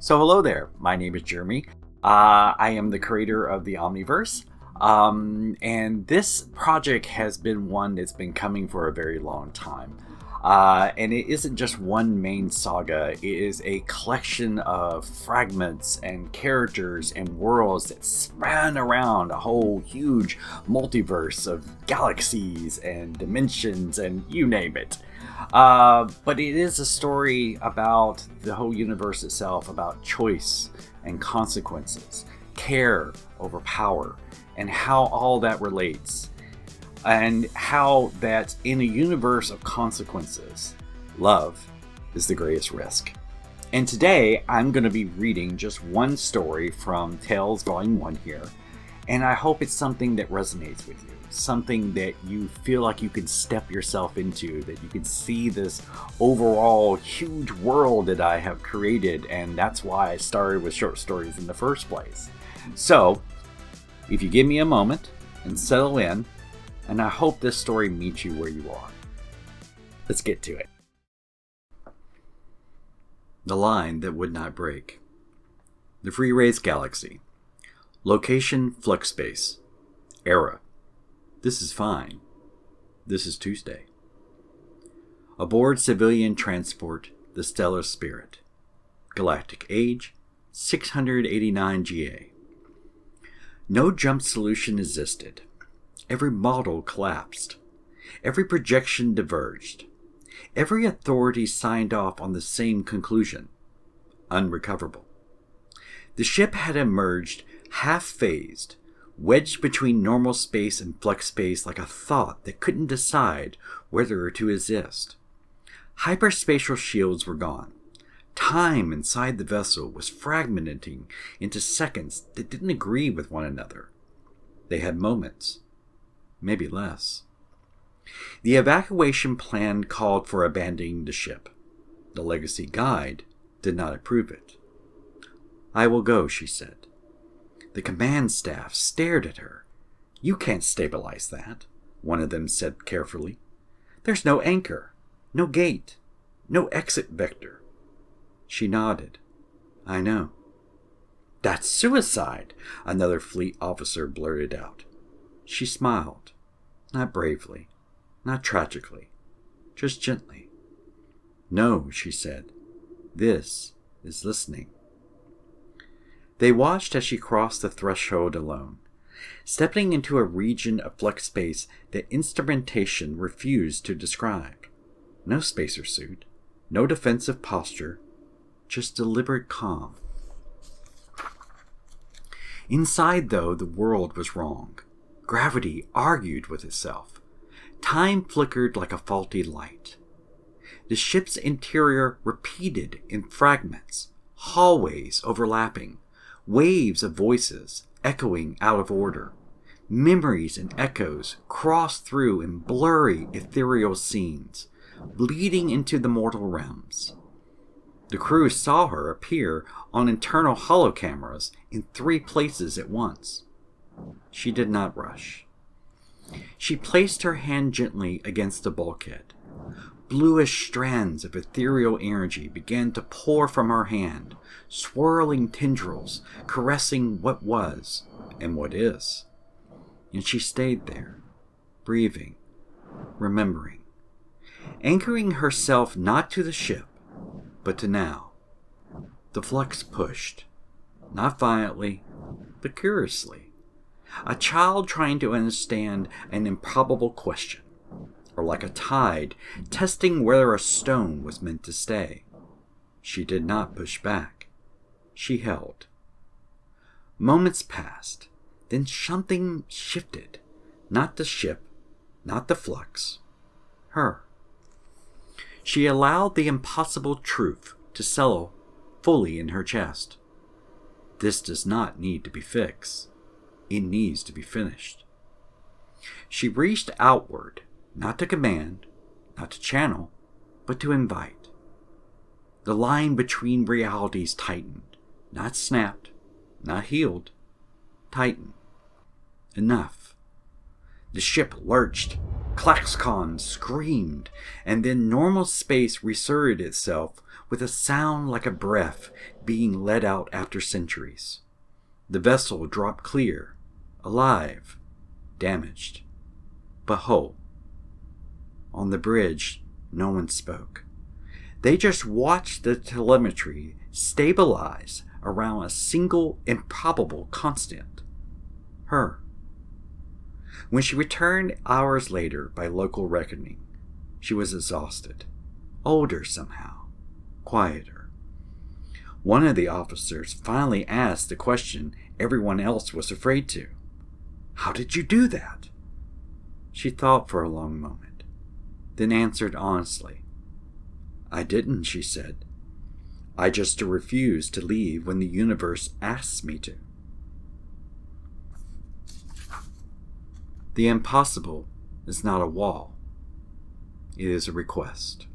So hello there, my name is Jeremy. I am the creator of the Omniverse, and this project has been one that's been coming for a very long time. And it isn't just one main saga, it is a collection of fragments and characters and worlds that span around a whole huge multiverse of galaxies and dimensions and you name it. But it is a story about the whole universe itself, about choice and consequences, care over power, and how all that relates. And how that in a universe of consequences, love is the greatest risk. And today I'm going to be reading just one story from Tales Volume 1 here, and I hope it's something that resonates with you, something that you feel like you can step yourself into, that you can see this overall huge world that I have created, and that's why I started with short stories in the first place. So, if you give me a moment and settle in, and I hope this story meets you where you are. Let's get to it. The line that would not break. The Free Rays Galaxy. Location Flux Space. Era. This is fine. This is Tuesday. Aboard civilian transport, the Stellar Spirit. Galactic age, 689 GA. No jump solution existed. Every model collapsed. Every projection diverged. Every authority signed off on the same conclusion. Unrecoverable. The ship had emerged half-phased, wedged between normal space and flux space like a thought that couldn't decide whether to exist. Hyperspatial shields were gone. Time inside the vessel was fragmenting into seconds that didn't agree with one another. They had moments. Maybe less. The evacuation plan called for abandoning the ship. The Legacy Guide did not approve it. "I will go," she said. The command staff stared at her. "You can't stabilize that," one of them said carefully. "There's no anchor, no gate, no exit vector." She nodded. "I know." "That's suicide," another fleet officer blurted out. She smiled, not bravely, not tragically, just gently. "No," she said, "this is listening." They watched as she crossed the threshold alone, stepping into a region of flux space that instrumentation refused to describe. No spacer suit, no defensive posture, just deliberate calm. Inside, though, the world was wrong. Gravity argued with itself. Time flickered like a faulty light. The ship's interior repeated in fragments, hallways overlapping, waves of voices echoing out of order. Memories and echoes crossed through in blurry, ethereal scenes, bleeding into the mortal realms. The crew saw her appear on internal holocameras in 3 places at once. She did not rush. She placed her hand gently against the bulkhead. Bluish strands of ethereal energy began to pour from her hand, swirling tendrils, caressing what was and what is. And she stayed there, breathing, remembering, anchoring herself not to the ship, but to now. The flux pushed, not violently, but curiously. A child trying to understand an improbable question, or like a tide testing whether a stone was meant to stay. She did not push back. She held. Moments passed, then something shifted. Not the ship, not the flux. Her. She allowed the impossible truth to settle fully in her chest. This does not need to be fixed. It needs to be finished. She reached outward, not to command, not to channel, but to invite. The line between realities tightened, not snapped, not healed, tightened. Enough. The ship lurched, Klaxon screamed, and then normal space reasserted itself with a sound like a breath being let out after centuries. The vessel dropped clear, alive, damaged, but whole. On the bridge, no one spoke. They just watched the telemetry stabilize around a single improbable constant: her. When she returned hours later by local reckoning, she was exhausted, older somehow, quieter. One of the officers finally asked the question everyone else was afraid to. "How did you do that?" She thought for a long moment, then answered honestly. "I didn't," she said. "I just refused to leave when the universe asked me to." The impossible is not a wall. It is a request.